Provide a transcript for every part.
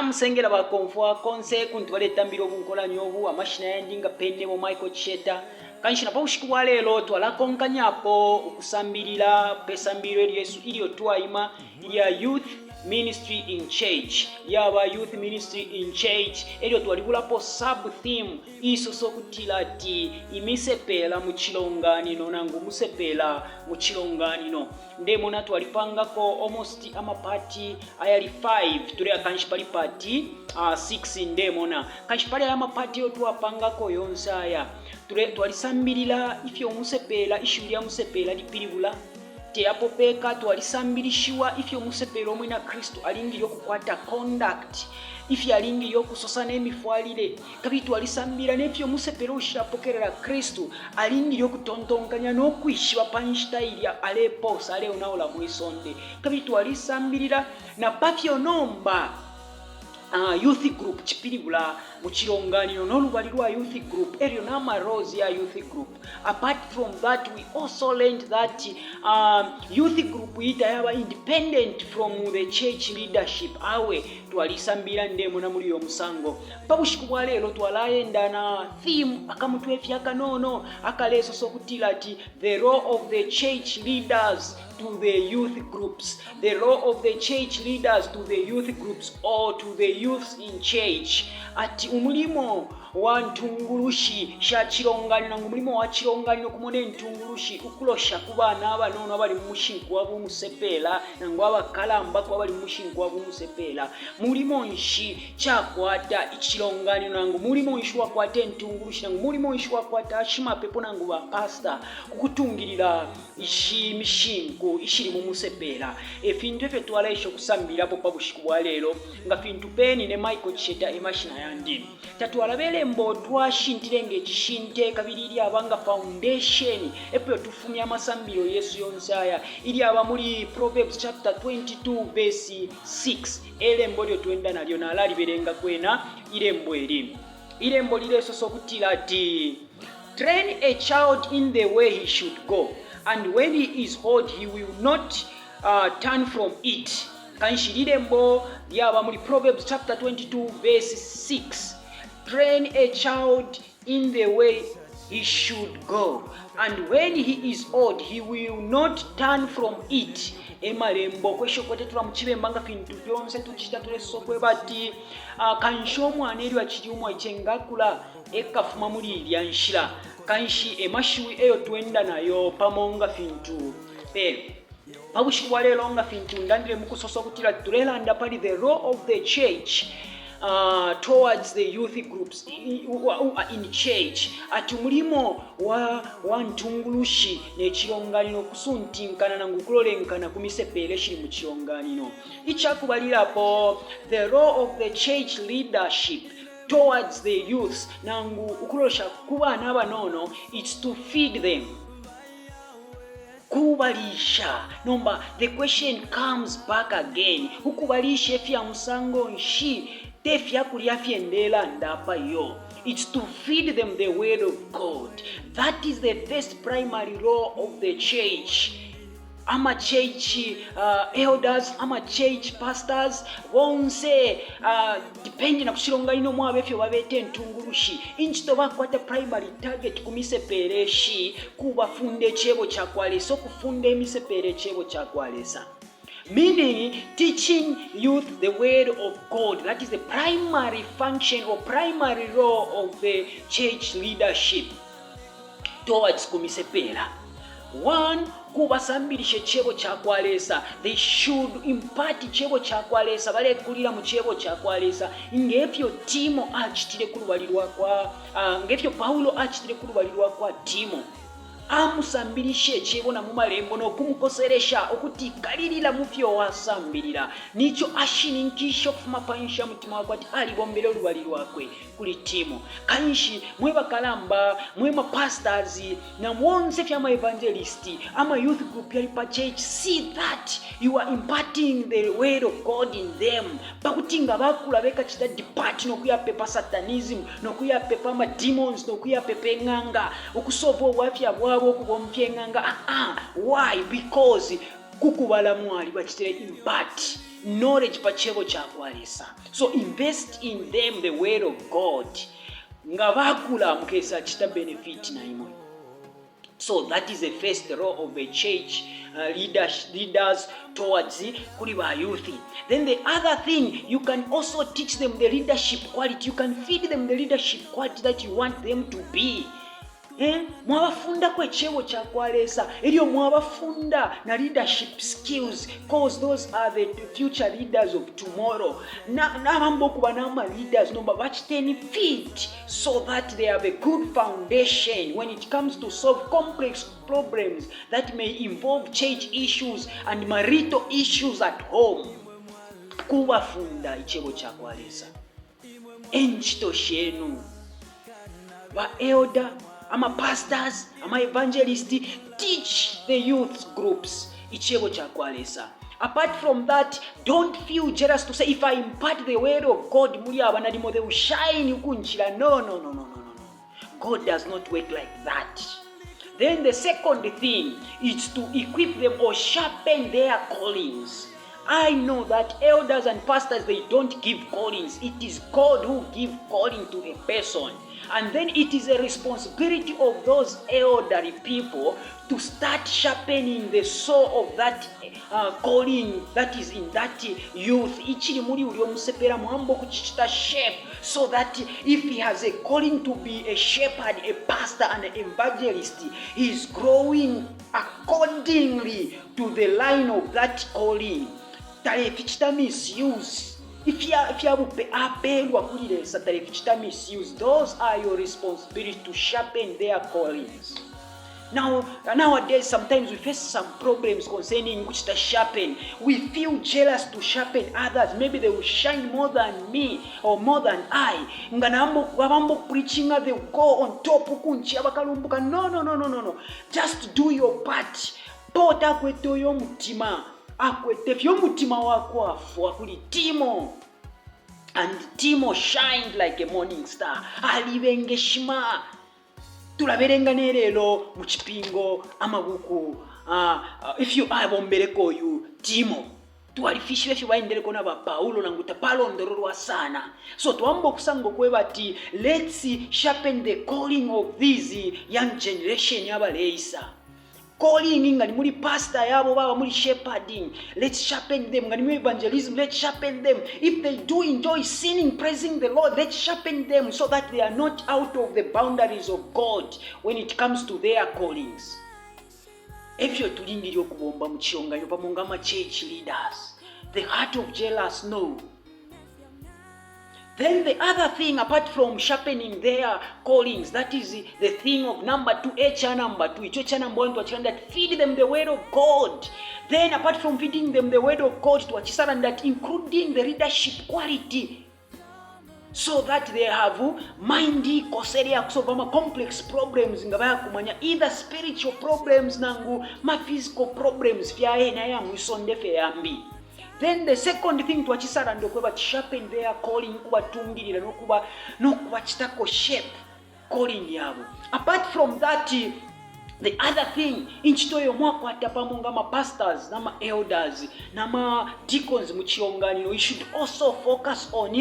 Namusengera bakonfwa konse kuntu baletambira obunkolanyo obu amashina yandinga penne mu Michael Cheta kanshina paushikwa lero twalakonkanyapo okusambirira pesambiro Yesu iliyo twaima ya youth ministry in church yaba youth ministry in church elio twalibulapo sub theme isoso kutilati imisepela mu Cilonganino nangu musepela mu Cilonganino ndemona twalipangako almost amapati ayali 5 tuli akanshipali pati 6 ndemona kanshipali amapati yo twapangako yonsaya twalisambirira ifyo musepela ishulya musepela lipiribula teapopeka twalisambirishiwa ifyo musepela omwe na Kristo alingiri okukwata conduct ifyo alingiri okusosana emifwalire kabi twalisambira n'ifyo musepela oshapokerera Kristo alingiri okutontonkanya n'okwishiwa panshitailya aleposa aleonaola mwisonde kabi twalisambirira na papyo nomba youth group chipiribula mu Cilonganino n'olubali lwa youth group eryo n'amarozi ya youth group. Apart from that, we also learned that youth group yaba independent from the church leadership awe twalisambira ndemo na muri yo musango pabushiku bwa lero twalayenda na theme akamutwefya kanono akaleso sokutilati the role of the church leaders to the youth groups, the role of the church leaders to the youth groups or to the youths in church. Ati umulimo wa ntungulushi shacilonganino umulimo wa Cilonganino kumone ntungulushi ukulosha kubana abanono abali mushinku wabu musepela nangu abakalamba kwa abali mushinku wabu musepela mulimo nshi chakwata Cilonganino nangu mulimo nshi wakwata ntungulushi nangu mulimo nshi wakwata ashima pepo nangu ba pastor kukutungirira ishi mishinku ishiri mu musepela efintu efe twalaisho kusambira po pabushiku bwa lero nga fintu peni ne Michael Cheta emashina yandi tatwalabele mbo twashintirenge ekishinte kabiriri abanga foundation epo tufumya amasambiro Yesu yonsaya ili aba muri Proverbs chapter 22 verse 6 elembo lyo twenda nalyo nalali berenga kwena ilembo ilembo lireso sokutilati train a child in the way he should go and when he is old he will not turn from it. Kanshirilembo yaba muri Proverbs chapter 22 verse 6. Train a child in the way he should go and when he is old he will not turn from it. Emalembo kweshokote tulamuchibembanga fintu byonse tuchita tulesokwe bati kanshomu aneri achiriumwa ichengakula ekafuma muri lyanshira kanshi emashiwi eyo twenda nayo pamonga fintu pabushikwa lero nga fintu ndandire mukusoso kutira tulelanda pali the role of the church towards the youth groups in church ati mulimo wa ntungulushi ne Cilonganino kusuntinkana nangu kulolenkana kumisepele shiri mu Cilonganino ichakubalirapo the role of the church leadership towards the youths nangu ukulosha kubana abanono it's to feed them kubalisha nomba the question comes back again ukubalisha efya musango nshi tefya kulya fyendela ndapa yo it's to feed them the word of God. That is the first primary role of the church. Ama church elders, ama church pastors wonse depending na Cilonganino mwabe fyo babete ntungulushi inchito bakwata primary target kumisepeleshi kubafunde chebo chakwalesa okufunde emisepele chebo chakwalesa, meaning teaching youth the word of God. That is the primary function or primary role of the church leadership towards kumisepela. One, kubasambirishe chebo chakwalesa. They should impart chebo chakwalesa bale kulira mu chebo chakwalesa ngefyo Timo achitire kulubalirwa kwa ngefyo Paulo achitire kulubalirwa kwa Timo amusambirishe chebo na mumalembo no kumukoseresha okuti kalirira mufyo wasambirira nicho ashininkisho kufuma panisha mutima wakwati ali bombele olubalirwa kwe kuli Timo kanshi mwe bakalamba mwe ma pastors na mwonse fyama evangelist ama youth group yali pa church, see that you are imparting the word of God in them pakutinga bakula beka chita depart no kuyapepa satanism no kuyapepa ma demons no kuyapepa nganga okusovo wafya bwabo kubompye nganga why? Because kukubala mwali bachitere impart knowledge pachebo chakwalesa. So invest in them the word of God. Nga bakula mukesa chita benefit na imwe. So that is the first role of the church leaders towards kuliba youth. Then the other thing, you can also teach them the leadership quality. You can feed them the leadership quality that you want them to be. Mwabafunda kwe chebo chakwalesa elio mwabafunda na leadership skills, cause those are the future leaders of tomorrow. Na mambo kuba na leaders no bachiteni feed so that they have a good foundation when it comes to solve complex problems that may involve church issues and marital issues at home. Kubafunda ichebo chakwalesa enchito shenu ba elder, ama pastors, ama evangelists, teach the youth groups ichebo chakwalesa. Apart from that, don't feel jealous to say, if I impart the word of God, muri abanadimo they will shine ukunchira. No. God does not work like that. Then the second thing is to equip them or sharpen their callings. I know that elders and pastors, they don't give callings. It is God who gives calling to a person. And then it is a responsibility of those elderly people to start sharpening the soul of that calling that is in that youth. Ichiri muri uri Imisepela muhambo kuchichita shape, so that if he has a calling to be a shepherd, a pastor and an evangelist, he is growing accordingly to the line of that calling. Tare fichita misuse. If you misuse, those are your responsibility to sharpen their callings. Now, nowadays, sometimes we face some problems concerning which to sharpen. We feel jealous to sharpen others. Maybe they will shine more than me or more than I. Nganambo preaching, they will go on top. No. Just do your part. Pota kweto yo mutima. Akwetefyo mutima wako afu akuli Timo. And Timo shined like a morning star. Alibengeshima. Tulaberengane lero mu kipingo amabuku. If you are bombereko you Timo. Tuwalifishi wefi waendeleko na ba Paulo na nguta palondorwa sana. So tuambo kusango kwebati, let's sharpen the calling of this young generation yabaleisa. Calling ngani muri pastor yabo baba muri shepherding, let's sharpen them. Ngani muri evangelism, let's sharpen them. If they do enjoy singing, praising the Lord, let's sharpen them so that they are not out of the boundaries of God when it comes to their callings. If you're tulingiri okubomba mu Cilonganino pamongama church leaders, the heart of jealous no. Then the other thing, apart from sharpening their callings, that is the thing of number 2, number 1, that feed them the word of God. Then apart from feeding them the word of God, that including the leadership quality, so that they have mindy koseria solve complex problems either spiritual problems nangu ma physical problems fyae na ya mwisondefe yambi. Then the second thing to achisara ndo kweba sharpen their calling kuba tungirira nokuba chitako shape calling yabo. Apart from that, the other thing inchitoyo mwakwata pamonga ma pastors na ma elders na ma deacons mu Cilonganino, we should also focus on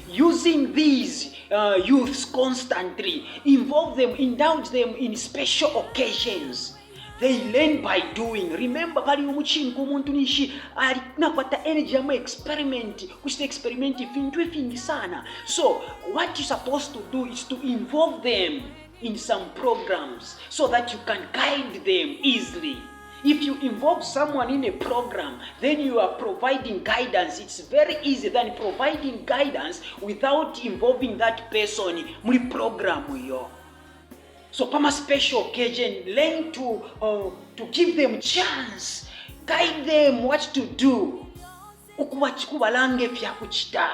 using these youths constantly, involve them, indulge them in special occasions. They learn by doing. Remember, pali umuchingu muntu nishi nakwata energy ama experiment, kushite experiment fingi sana. So what you're supposed to do is to involve them in some programs so that you can guide them easily. If you involve someone in a program, then you are providing guidance. It's very easy than providing guidance without involving that person muri program yo. So pama special occasion, learn to give them chance, guide them what to do. Ukubalange fya kuchita.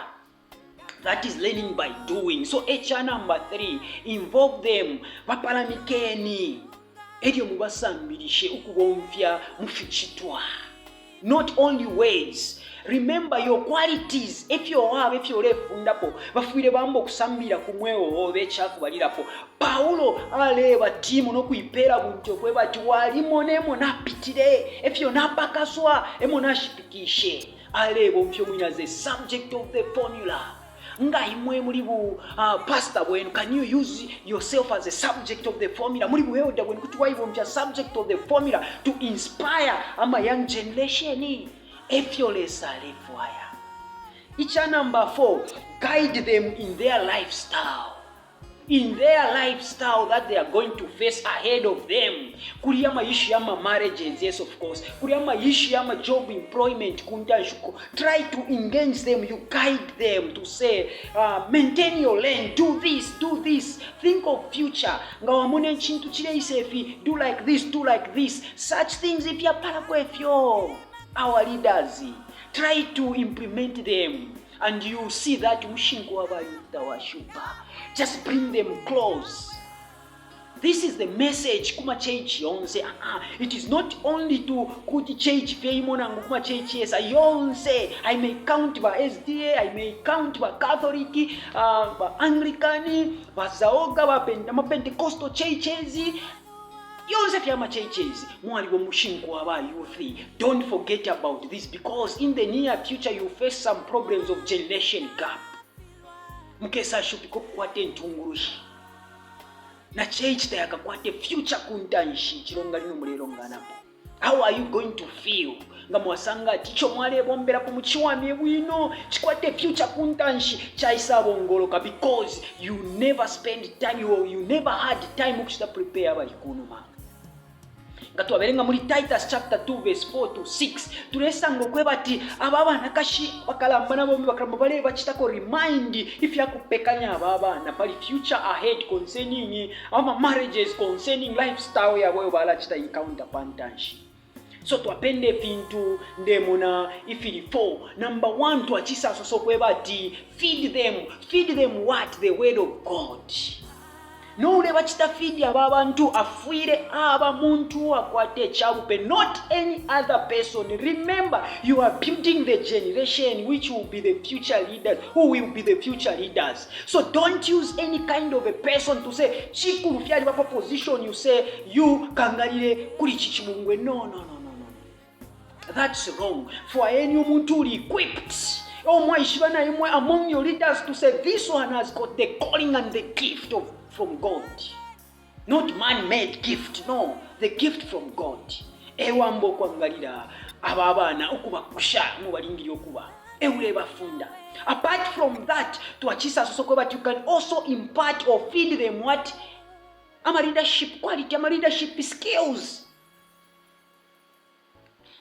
That is learning by doing. So HR number 3, involve them. Bapalamikeni. Edio mubasambirishe ukubomfya mufichitwa. Not only words. Remember your qualities. If you're fundapo, bafuire bambo kusambira kumwewo obecha kubalirapo. Paulo aleba Timo no kuipera bunto kweba twali monemo napitire. If you're napakaswa emo nashipikishe. alebo mpyo mwina as a subject of the formula. Nga imwe muri bu pastor bwenu, can you use yourself as a subject of the formula? Muri bu elder bwenu kuti waibo mpya subject of the formula to inspire ama young generation. Efyolesa lefwaya. Icha number 4, guide them in their lifestyle. In their lifestyle that they are going to face ahead of them. Kuriyama issue yama marriages, yes of course. Kuriyama issue yama job employment kuntashuko. Try to engage them, you guide them to say, maintain your lane, do this, do this. Think of future. Ngawamune chintu chile isefi, do like this, do like this. Such things if you are our leaders, try to implement them. And you see that just bring them close. This is the message kuma church yonse. It is not only to kuti church feimona kuma church yes yonse. I may count by SDA, I may count by Catholic, by Anglican, by Zaoga, by Pentecostal churches. Yonse fyama churches. Mwalibo mushinko aba youth. Don't forget about this, because in the near future you face some problems of generation gap. Mukesa shupiko kwate ntungulushi. Na church tayaka kwate future kuntanshi Cilonganino mulelonganapo. How are you going to feel? Nga mwasanga ticho mwale bombera po muchiwami bwino chikwate future kuntanshi chaisabo ngoloka, because you never spend time, you never had time okuchita prepare abayikunuma. Ngatuwaberenga muri Titus chapter 2 verse 4 to 6 tulesanga okwebati ababana kashi bakalambana bombi bakalamba bale bachitako remind if yakupekanya ababana pali future ahead concerning ama marriages, concerning lifestyle yabo bala chita encounter pantanshi. So twapende pintu ndemona ifili 4. Number 1 twachisa so kwebati feed them what? The word of God. No ule bachita feed ababantu afuire aba muntu akwate chabupe, not any other person. Remember, you are building the generation which will be the future leaders, who will be the future leaders. So don't use any kind of a person to say chikuru fyali bapa position, you say you kangalire kuli chichimungwe. No. That's wrong. For any muntu equipped among your leaders to say this one has got the calling and the gift from God. Not man-made gift, no. The gift from God. Ewambo kwangalira ababana okubakusha mubalingiri okuba. Eule bafunda. Apart from that, tuachisa sosoko, but you can also impart or feed them what? Ama leadership quality, ama leadership skills.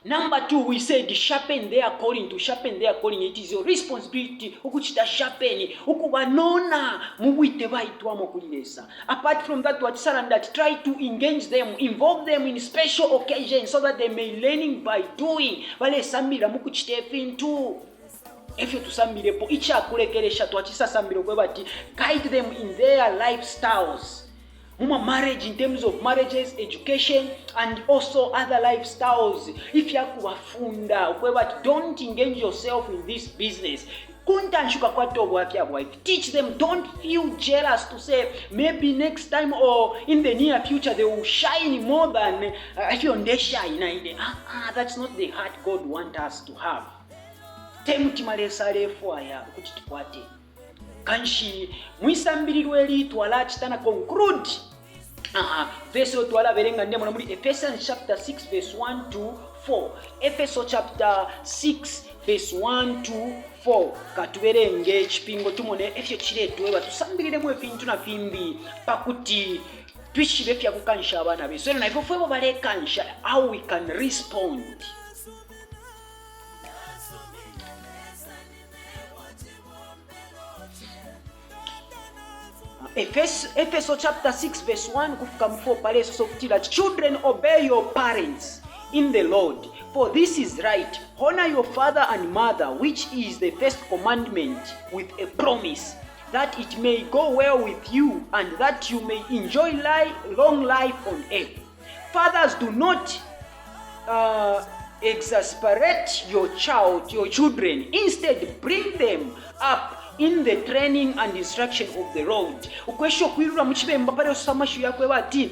Number 2, we said sharpen their calling. To sharpen their calling, it is your responsibility ukuchita sharpen ukubanona mubwite baitwamo kulilesa. Apart from that, what said that try to engage them, involve them in special occasions so that they may learning by doing. Bale samira mukuchite fintu. If you to samire po icha kulekeresha twachisa samiro kwebati guide them in their lifestyles. Muma marriage, in terms of marriages, education, and also other lifestyles. If you are don't engage yourself in this business. Teach them, don't feel jealous to say maybe next time or in the near future they will shine more than if you're on shine. That's not the heart God wants us to have. Kanshi mwisambirirwe eli twala chitana conclude. Verse twala berenga ndemo muri Ephesians chapter 6 verse 1 to 4. Ephesians chapter 6 verse 1 to 4. Katuberenge chipingo tumone efyo chiretwe batusambirire mu ebintu na fimbi pakuti twishibe fya kukansha abana be. So na ifo fwe bale kansha, how we can respond. Ephesians chapter 6 verse 1 kufika mu 4 pale sokutira, children obey your parents in the Lord, for this is right. Honor your father and mother, which is the first commandment, with a promise that it may go well with you and that you may enjoy long life on earth. Fathers, do not exasperate your children. Instead, bring them up in the training and instruction of the Lord. Ukwesho kwirura muchibemba pale osamashu yakwe bati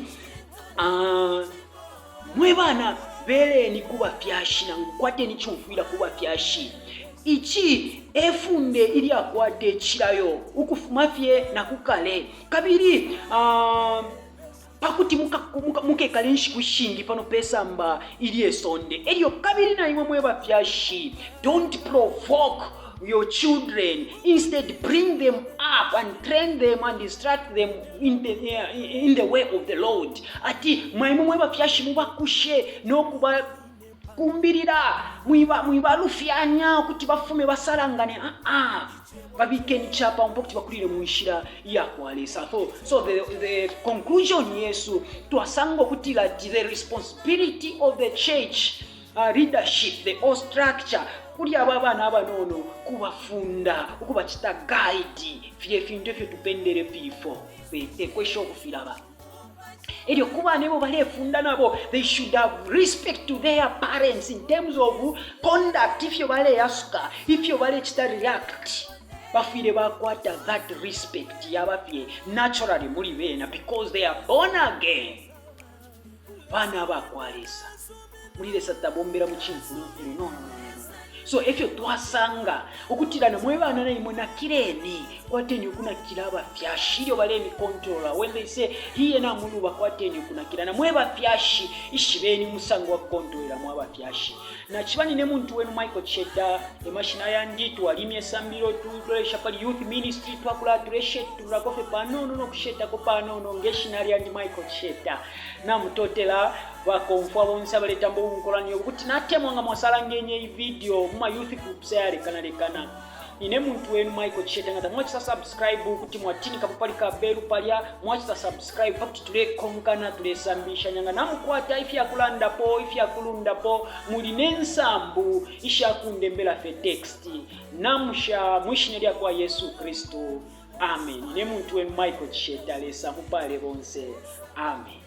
mwebana beleni kuba fyashi na nkwate ni chumfuira kuba fyashi ichi efunde ili akwate chirayo ukufumafye na kukale kabiri pakuti mukekale nshikushingi pano pesamba ili esonde eliyo kabiri na imwe mweba fyashi. Don't provoke your children, instead bring them up and train them and instruct them in the way of the Lord. Ati mwaimwe mweba fyashi mubakushe nokuba kumbirira mwibalufyanya kuti bafume basalangane babikeni chapa mpokti bakulire muishira yakwalesa. So the conclusion yesu twasango kuti the responsibility of the church leadership, the whole structure kuli abana abanono kubafunda ukubachita guide fye fintu fye tupendere pifo betekwesho kufiraba elyo kuba nebo balefunda nabo they should have respect to their parents in terms of conduct. If you bale yasuka, if you bale chita react bafire bakwata that respect yabafye naturally muri bena because they are born again. Bana bakwalesa mulilesa tabombera mu chimfulu no. So if you twasanga okutirana mwebana na imwe na kireni kwateni kuna kiraba fyashi yo baleni controller when they say hiye na muluba kwateni kuna kirana mweba fyashi ishibeni musango wa controller mwaba fyashi na chibani ne muntu wenu Michael Cheta emashina yanditu alimyesambiro tulesha pali youth ministry twakula tureshe tulakofe panono no kusheta ko panono ngeshinali andi Michael Cheta na mutotela wakonfwa bonsa baletambo unkolanyo kuti natemwanga mwasalangenye video mu youth groups yale kanalekana ine muntu wenu Michael Cheta ngata mwachisa subscribe kuti mwatini kapapali ka belu palya mwachisa subscribe pakuti tule konkana tule sambisha nyanga namukwata ifi yakulanda po ifi yakulunda po muli nensambu isha kundembela fe text namusha mwishinelya kwa Yesu Kristo. Amen. Ine muntu wenu Michael Cheta lesa mupale bonse. Amen.